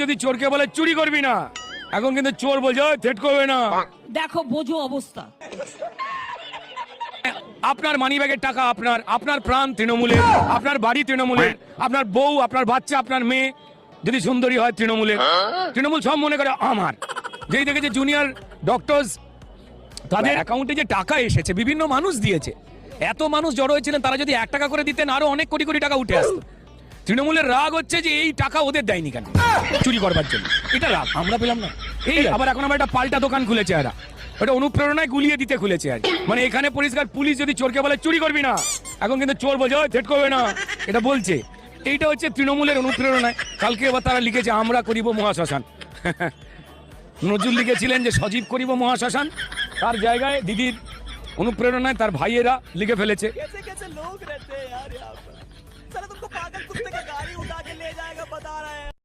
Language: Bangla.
যদি চোরকে বলে চুরি করবি না, এখন কিন্তু চোর বলছে থ্রেট করবে না। দেখো বোঝো অবস্থা। আপনার মানি ব্যাগের টাকা আপনার, আপনার প্রাণ তৃণমূলের, আপনার বাড়ি তৃণমূলের, আপনার বউ, আপনার বাচ্চা, আপনার মেয়ে যদি সুন্দরী হয় তৃণমূলের, তৃণমূল সব মনে করে আমার। যেই দেখেছে জুনিয়র ডক্টরস তাদের অ্যাকাউন্টে যে টাকা এসেছে, বিভিন্ন মানুষ দিয়েছে, এত মানুষ জড়ো হয়েছিলেন, তারা যদি 1 টাকা করে দিতেন আরো অনেক কোটি কোটি টাকা উঠে আসতো। তৃণমূলের রাগ হচ্ছে যে এই টাকা ওদের দেয়নি কেন চুরি করবার জন্য, এটা রাগ আমরা পেলাম না। এই আবার এখন আমার একটা পাল্টা দোকান খুলেছে, এরা ওটা অনুপ্রেরণায় গুলিয়ে দিতে খুলেছে আর মানে এখানে পরিষ্কার পুলিশ যদি চোরকে বলে চুরি করবি না, এখন কিন্তু চোর বলছে থ্রেট করবে না, এটা বলছে। এইটা হচ্ছে তৃণমূলের অনুপ্রেরণায়। কালকে এবার তারা লিখেছে আমরা করিব মহাশ্মশান। নজরুল লিখেছিলেন যে সজীব করিব মহাশ্মশান, তার জায়গায় দিদির অনুপ্রেরণায় তার ভাইয়েরা লিখে ফেলেছে। कैसे कैसे लोग रहते हैं यार यहाँ पर। साला तुमको पागल कुत्ते का गाड़ी उठा के ले जाएगा बता रहे हैं।